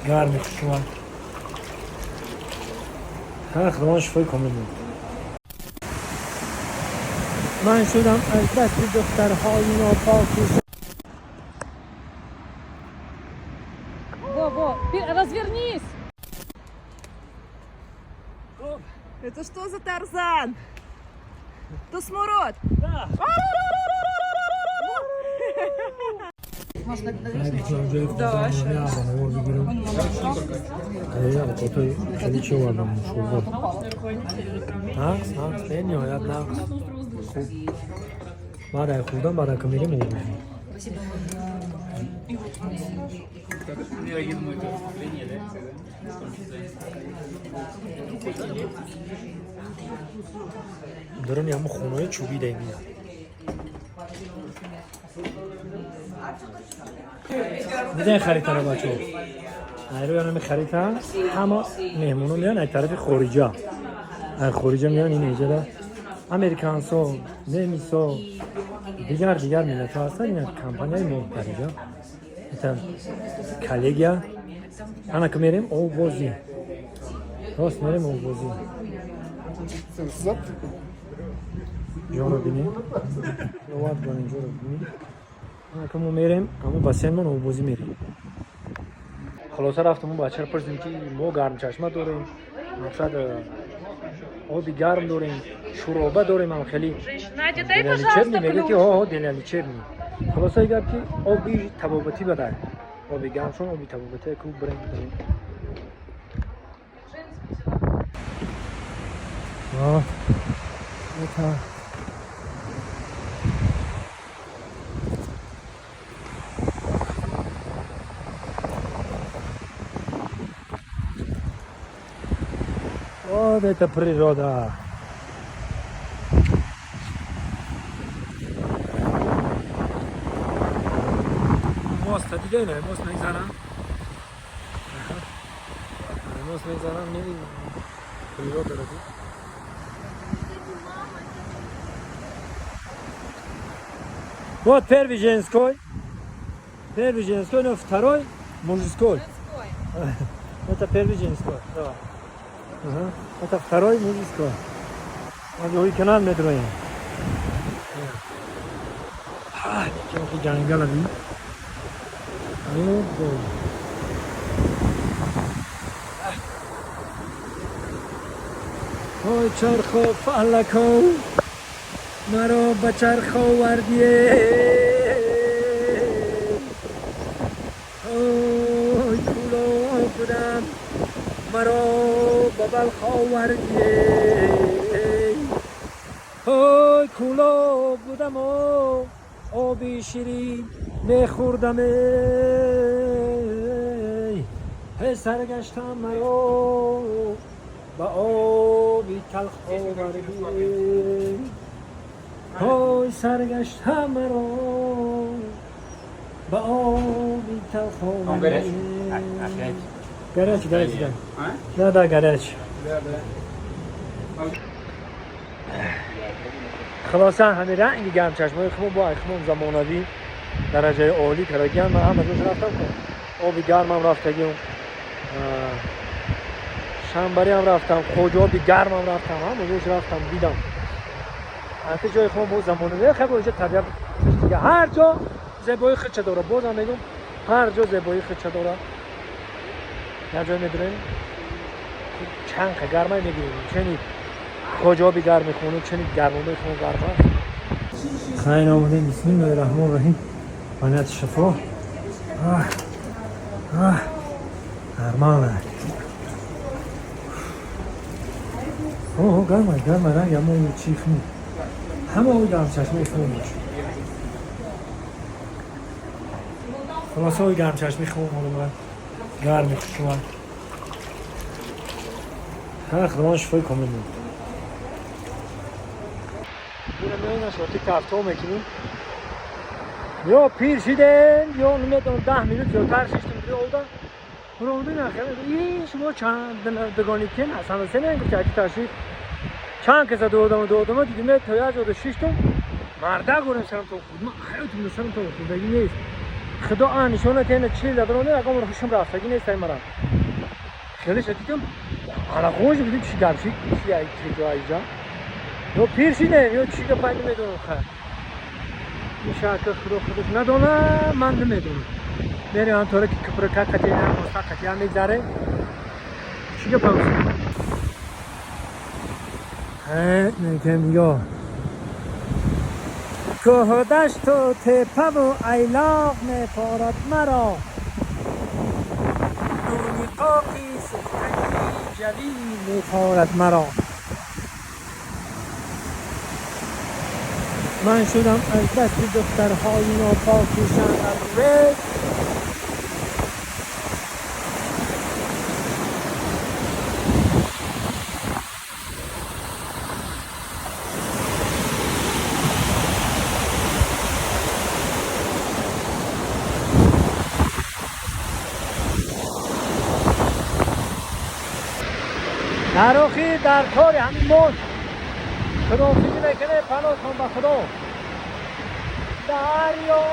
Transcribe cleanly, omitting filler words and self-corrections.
گرمه شما خدا شفای کامل بود. من شدم از دست دخترهای ناپاکی. Во, развернись! Это что за Тарзан? То смурод? Да. Можно Да, دارن یه همون خونه‌های چوبی دهی میدن. میدن خریدن رو بچه ها ایرو یعنی خریدن همه مهمونو میان از طرف خارجا خارجا میان این ایجا امریکانسو نمیسو دیگر ملت ها هستن این کمپانی محترجا مثلا کالگیا انا که میریم اوبوزی راست میریم اوبوزی جورو بینیم نواد بانیم جورو بینیم انا که ما میریم اما بسیار من اوبوزی میریم خلاصه رفتم اون بچه رو پرسیدیم که ما گرم چشمه داریم مقصد آبی گرم داریم شوربه داریم هم خیلی دلالیچرنی میگه که ها دلالیچرنی خلاصه اگر که آبی تبابتی بده آبی گرم شون آبی تبابتی خوب بریم داریم это природа. Мост دیگه نه мост میزنم. мост میزنم میری природа ради. Вот первый женской. Первый женской, но второй мужской. Это первый женской. Да. Ага. Это второй мужской. Вот его канал метро. Какие джангал аби. ой چرخ و فلکو مرا به چرخ آوردیه ای کولا بودم مرا به بلخ آوردیه ای کولا بودم و آبی شیرین میخوردم ای سرگشتم مرا به آبی تلخ آوردی ای سرگشتم مرا به آبی تلخ آوردی گرچ نه دا گرچ خلاصا همه رنگی گرم چشمای خمون با اخمون زمانوی درجه عالی کرگیان من هم از روز رفتم کنم آبی گرم هم رفتگیم شنبری هم رفتم خوجابی گرم هم رفتم هم از روز رفتم دیدم حتی جای خمون با زمانوی خیلی باید طبیعت دیگه هر جا زیبایی خدشه داره بازم میگم هر جا زیبایی خدشه داره یه جای میدونیم چند گرمه میگیریم چنین خوجابی گرم میخونیم چنین گرمه میخونیم گرمه خیلی آمدیم بسم الله الرحمن الرحیم بانیت شفا ارمانه اوه گرمه رنگ همه چیف نی همه اوی گرم چشمه خون باشه خلاصه اوی گرم چشمه خون من گرم میخوشم خدا شفای کامل بود بونم میایین شورتی کفتو میکنیم یا پیر شیدن یا نمیدونم 10 میلیون زیادتر ششتیم دیگه اولده نخیر این شما چند دگانی کن اصلا سه نگه که تشریف چند کسا دودم دیدیم تا 16 مرده گورم سرم تو خود من حیاتون سرم تو خود بگی نیست خدا آنشونه تنه چیل دادرونه اگه من خوشم رفت اگه نیست مرا خیلی شدیدم حالا خوش بودیم چی گرفتی چی ای چی جایی جا یا پیرشیده یا چی که پایین میدونم خیر میشه که خودش ندونه من نمیدونم بری آنطوره که کپرکا کتینا مستا کتیا میگذاره چی که پاوسی میگم یا کوه دشت و تپه و ایلاق میپارد مرا دونی قاقی سفتگی جوی میپارد مرا من شدم از دست دخترهای ناپاکیشان از وی نروخی در کار همین موج خداحافظی میکنه پناه کن به خدا دریا